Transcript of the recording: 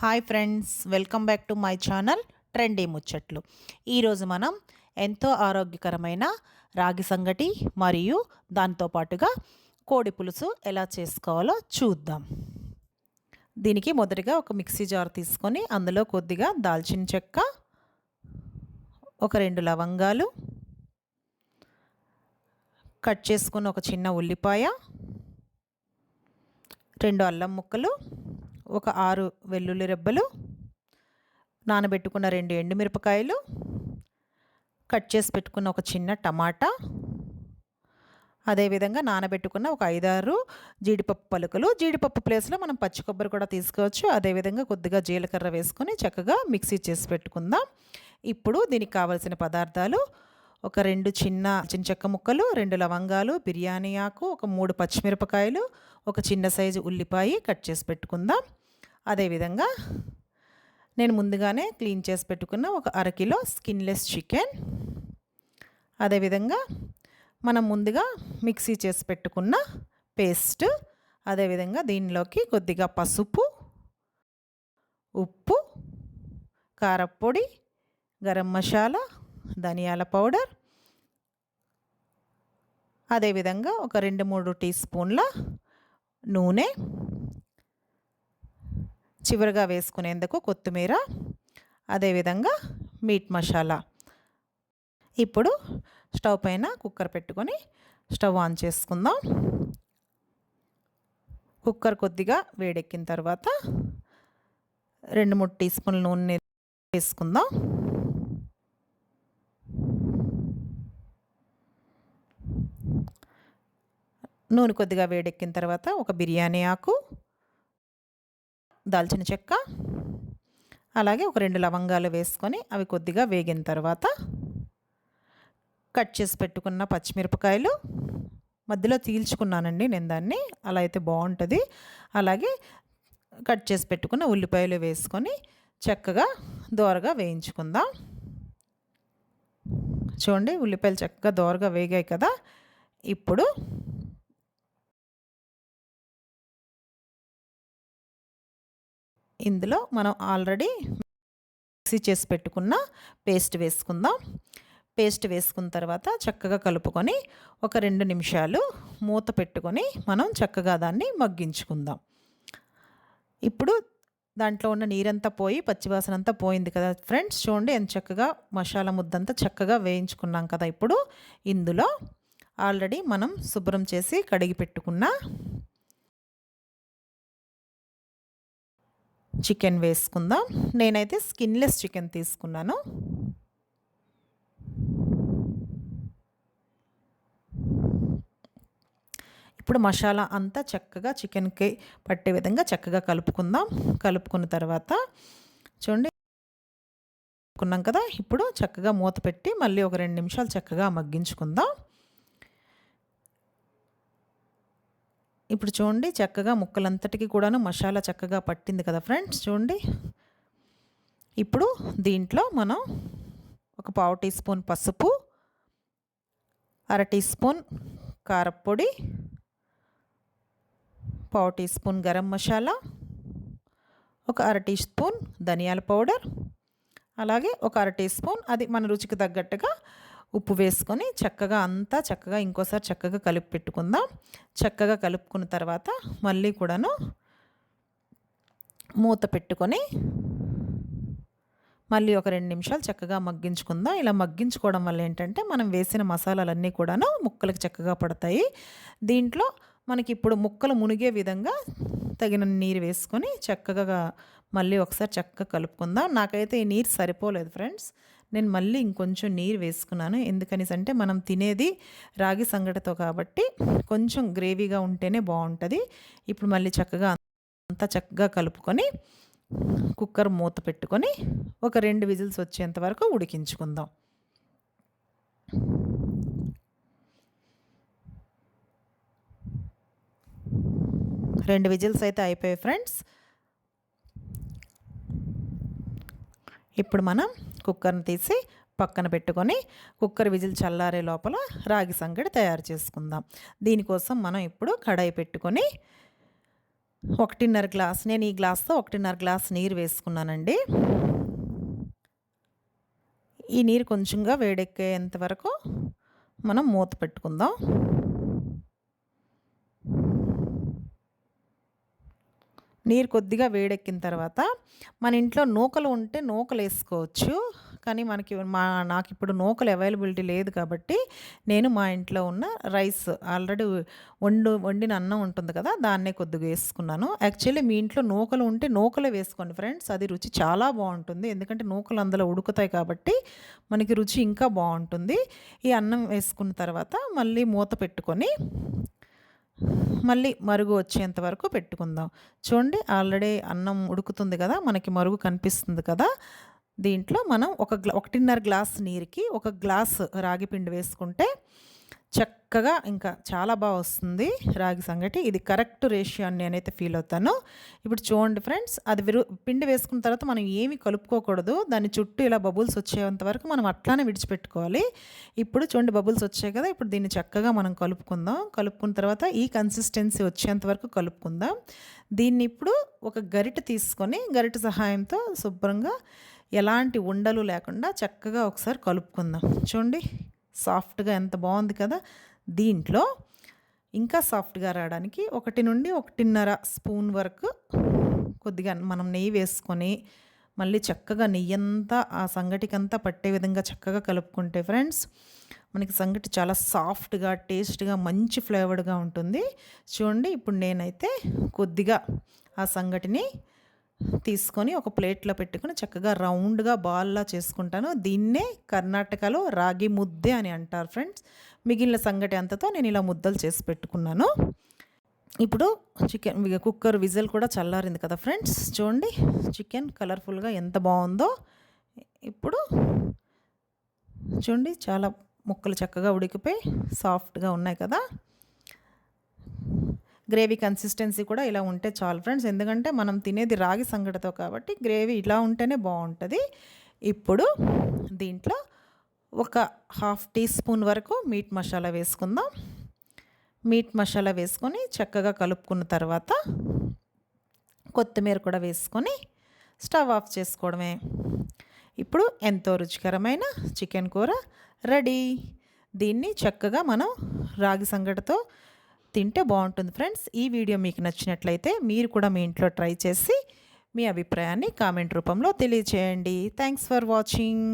Hi friends, welcome back to my channel trendy ముచ్చట్లు. ఈరోజు మనం ఎంతో ఆరోగ్యకరమైన రాగి సంగటి మరియు దాంతో పాటుగా కోడి పులుసు ఎలా చేసుకోవాలో చూద్దాం. దీనికి మొదటిగా ఒక మిక్సీ జార్ తీసుకొని అందులో కొద్దిగా దాల్చిన చెక్క, ఒక 2 లవంగాలు, కట్ చేసుకున్న ఒక చిన్న ఉల్లిపాయ, 2 అల్లం ముక్కలు, ఒక 6 వెల్లుల్లి రెబ్బలు, నానబెట్టుకున్న 2 ఎండుమిరపకాయలు, కట్ చేసి పెట్టుకున్న ఒక చిన్న టమాటా, అదేవిధంగా నానబెట్టుకున్న ఒక 5-6 జీడిపప్పు పలుకులు. జీడిపప్పు ప్లేస్లో మనం పచ్చి కొబ్బరి కూడా తీసుకోవచ్చు. అదేవిధంగా కొద్దిగా జీలకర్ర వేసుకొని చక్కగా మిక్సీ చేసి పెట్టుకుందాం. ఇప్పుడు దీనికి కావలసిన పదార్థాలు: ఒక 2 చిన్న చెక్క ముక్కలు, 2 లవంగాలు, బిర్యానీ ఆకు, ఒక 3 పచ్చిమిరపకాయలు, ఒక చిన్న సైజు ఉల్లిపాయ కట్ చేసి పెట్టుకుందాం. అదేవిధంగా నేను ముందుగానే క్లీన్ చేసి పెట్టుకున్న ఒక 1/2 కిలో స్కిన్లెస్ చికెన్, అదేవిధంగా మనం ముందుగా మిక్సీ చేసి పెట్టుకున్న పేస్ట్, అదేవిధంగా దీనిలోకి కొద్దిగా పసుపు, ఉప్పు, కారప్పొడి, గరం మసాలా, ధనియాల పౌడర్, అదేవిధంగా ఒక 2-3 టీ స్పూన్ల నూనె, చివరిగా వేసుకునేందుకు కొత్తిమీర, అదేవిధంగా మీట్ మసాలా. ఇప్పుడు స్టవ్ పైన కుక్కర్ పెట్టుకొని స్టవ్ ఆన్ చేసుకుందాం. కుక్కర్ కొద్దిగా వేడెక్కిన తర్వాత 2-3 టీ స్పూన్ల నూనె వేసుకుందాం. నూనె కొద్దిగా వేడెక్కిన తర్వాత ఒక బిర్యానీ ఆకు, దాల్చిన చెక్క, అలాగే ఒక 2 లవంగాలు వేసుకొని అవి కొద్దిగా వేగిన తర్వాత కట్ చేసి పెట్టుకున్న పచ్చిమిరపకాయలు, మధ్యలో తీల్చుకున్నానండి నేను దాన్ని, అలా అయితే బాగుంటుంది. అలాగే కట్ చేసి పెట్టుకున్న ఉల్లిపాయలు వేసుకొని చక్కగా దోరగా వేయించుకుందాం. చూడండి, ఉల్లిపాయలు చక్కగా దోరగా వేగాయి కదా. ఇప్పుడు ఇందులో మనం ఆల్రెడీ మిక్సీ చేసి పెట్టుకున్న పేస్ట్ వేసుకుందాం. పేస్ట్ వేసుకున్న తర్వాత చక్కగా కలుపుకొని ఒక 2 నిమిషాలు మూత పెట్టుకొని మనం చక్కగా దాన్ని మగ్గించుకుందాం. ఇప్పుడు దాంట్లో ఉన్న నీరంతా పోయి పచ్చివాసన అంతా పోయింది కదా ఫ్రెండ్స్. చూడండి ఎంత చక్కగా మసాలా ముద్దంతా చక్కగా వేయించుకున్నాం కదా. ఇప్పుడు ఇందులో ఆల్రెడీ మనం శుభ్రం చేసి కడిగి పెట్టుకున్న చికెన్ వేసుకుందాం. నేనైతే స్కిన్లెస్ చికెన్ తీసుకున్నాను. ఇప్పుడు మసాలా అంతా చక్కగా చికెన్కి పట్టే విధంగా చక్కగా కలుపుకుందాం. కలుపుకున్న తర్వాత చూడండి కలుపుకున్నాం కదా. ఇప్పుడు చక్కగా మూత పెట్టి మళ్ళీ ఒక 2 నిమిషాలు చక్కగా మగ్గించుకుందాం. ఇప్పుడు చూడండి చక్కగా ముక్కలంతటికి కూడాను మసాలా చక్కగా పట్టింది కదా ఫ్రెండ్స్. చూడండి, ఇప్పుడు దీంట్లో మనం ఒక 1/4 టీ స్పూన్ పసుపు, 1/2 టీ స్పూన్ కారప్పొడి, 1/4 టీ స్పూన్ గరం మసాలా, ఒక 1/2 టీ స్పూన్ ధనియాల పౌడర్, అలాగే ఒక 1/2 టీ స్పూన్ అది మన రుచికి తగ్గట్టుగా ఉప్పు వేసుకొని చక్కగా అంతా చక్కగా ఇంకోసారి చక్కగా కలిపి పెట్టుకుందాం. చక్కగా కలుపుకున్న తర్వాత మళ్ళీ కూడాను మూత పెట్టుకొని మళ్ళీ ఒక 2 నిమిషాలు చక్కగా మగ్గించుకుందాం. ఇలా మగ్గించుకోవడం వల్ల ఏంటంటే మనం వేసిన మసాలాలన్నీ కూడాను ముక్కలకు చక్కగా పడతాయి. దీంట్లో మనకి ఇప్పుడు ముక్కలు మునిగే విధంగా తగిన నీరు వేసుకొని చక్కగా మళ్ళీ ఒకసారి చక్కగా కలుపుకుందాం. నాకైతే ఈ నీరు సరిపోలేదు ఫ్రెండ్స్. నేను మళ్ళీ ఇంకొంచెం నీరు వేసుకున్నాను. ఎందుకనేసి అంటే మనం తినేది రాగి సంగటితో కాబట్టి కొంచెం గ్రేవీగా ఉంటేనే బాగుంటుంది. ఇప్పుడు మళ్ళీ చక్కగా అంతా చక్కగా కలుపుకొని కుక్కర్ మూత పెట్టుకొని ఒక 2 విజిల్స్ వచ్చేంత వరకు ఉడికించుకుందాం. రెండు విజిల్స్ అయితే అయిపోయాయి ఫ్రెండ్స్. ఇప్పుడు మనం కుక్కర్ని తీసి పక్కన పెట్టుకొని కుక్కర్ విజిల్ చల్లారే లోపల రాగి సంగటి తయారు చేసుకుందాం. దీనికోసం మనం ఇప్పుడు కడాయి పెట్టుకొని ఒకటిన్నర గ్లాస్, నేను ఈ గ్లాస్తో 1.5 గ్లాస్ నీరు వేసుకున్నానండి. ఈ నీరు కొంచెంగా వేడెక్కేంత వరకు మనం మూత పెట్టుకుందాం. నీరు కొద్దిగా వేడెక్కిన తర్వాత మన ఇంట్లో నూకలు ఉంటే నూకలు వేసుకోవచ్చు. కానీ నాకు ఇప్పుడు నూకలు అవైలబిలిటీ లేదు కాబట్టి నేను మా ఇంట్లో ఉన్న రైస్ ఆల్రెడీ వండిన అన్నం ఉంటుంది కదా, దాన్నే కొద్దిగా వేసుకున్నాను. యాక్చువల్లీ మీ ఇంట్లో నూకలు ఉంటే నూకలే వేసుకోండి ఫ్రెండ్స్, అది రుచి చాలా బాగుంటుంది. ఎందుకంటే నూకలు అందులో ఉడుకుతాయి కాబట్టి మనకి రుచి ఇంకా బాగుంటుంది. ఈ అన్నం వేసుకున్న తర్వాత మళ్ళీ మూత పెట్టుకొని మళ్ళీ మరుగు వచ్చేంత వరకు పెట్టుకుందాం. చూడండి, ఆల్రెడీ అన్నం ఉడుకుతుంది కదా, మనకి మరుగు కనిపిస్తుంది కదా. దీంట్లో మనం 1.5 గ్లాస్ నీరుకి 1 గ్లాస్ రాగి పిండి వేసుకుంటే చక్కగా ఇంకా చాలా బాగా వస్తుంది రాగి సంగటి. ఇది కరెక్ట్ రేషియో అని నేనైతే ఫీల్ అవుతాను. ఇప్పుడు చూడండి ఫ్రెండ్స్, అది పిండి వేసుకున్న తర్వాత మనం ఏమీ కలుపుకోకూడదు. దాని చుట్టూ ఇలా బబుల్స్ వచ్చేంత వరకు మనం అట్లానే విడిచిపెట్టుకోవాలి. ఇప్పుడు చూడండి, బబుల్స్ వచ్చాయి కదా, ఇప్పుడు దీన్ని చక్కగా మనం కలుపుకుందాం. కలుపుకున్న తర్వాత ఈ కన్సిస్టెన్సీ వచ్చేంత వరకు కలుపుకుందాం. దీన్ని ఇప్పుడు ఒక గరిటె తీసుకొని గరిటె సహాయంతో శుభ్రంగా ఎలాంటి ఉండలు లేకుండా చక్కగా ఒకసారి కలుపుకుందాం. చూడండి, సాఫ్ట్గా ఎంత బాగుంది కదా. దీంట్లో ఇంకా సాఫ్ట్గా రావడానికి 1 నుండి 1.5 స్పూన్ వరకు కొద్దిగా మనం నెయ్యి వేసుకొని మళ్ళీ చక్కగా నెయ్యంతా ఆ సంగటికంతా పట్టే విధంగా చక్కగా కలుపుకుంటే ఫ్రెండ్స్, మనకి సంగటి చాలా సాఫ్ట్గా, టేస్ట్గా, మంచి ఫ్లేవర్డ్గా ఉంటుంది. చూడండి, ఇప్పుడు నేనైతే కొద్దిగా ఆ సంగటిని తీసుకొని ఒక ప్లేట్లో పెట్టుకొని చక్కగా రౌండ్గా బాల్లా చేసుకుంటాను. దీన్నే కర్ణాటకలో రాగి ముద్దే అని అంటారు ఫ్రెండ్స్. మిగిలిన సంగటి అంతతో నేను ఇలా ముద్దలు చేసి పెట్టుకున్నాను. ఇప్పుడు చికెన్ కుక్కర్ విజిల్ కూడా చల్లారింది కదా ఫ్రెండ్స్. చూడండి, చికెన్ కలర్ఫుల్గా ఎంత బాగుందో. ఇప్పుడు చూడండి, చాలా ముక్కలు చక్కగా ఉడికిపోయి సాఫ్ట్గా ఉన్నాయి కదా. గ్రేవీ కన్సిస్టెన్సీ కూడా ఇలా ఉంటే చాలు ఫ్రెండ్స్, ఎందుకంటే మనం తినేది రాగి సంగటితో కాబట్టి గ్రేవీ ఇలా ఉంటేనే బాగుంటుంది. ఇప్పుడు దీంట్లో ఒక 1/2 టీ స్పూన్ వరకు మీట్ మసాలా వేసుకుందాం. మీట్ మసాలా వేసుకొని చక్కగా కలుపుకున్న తర్వాత కొత్తిమీర కూడా వేసుకొని స్టవ్ ఆఫ్ చేసుకోవడమే. ఇప్పుడు ఎంతో రుచికరమైన చికెన్ కూర రెడీ. దీన్ని చక్కగా మనం రాగి సంగటితో తింటే బాగుంటుంది ఫ్రెండ్స్. ఈ వీడియో మీకు నచ్చినట్లయితే మీరు కూడా మీ ఇంట్లో ట్రై చేసి మీ అభిప్రాయాన్ని కామెంట్ రూపంలో తెలియచేయండి. Thanks for watching.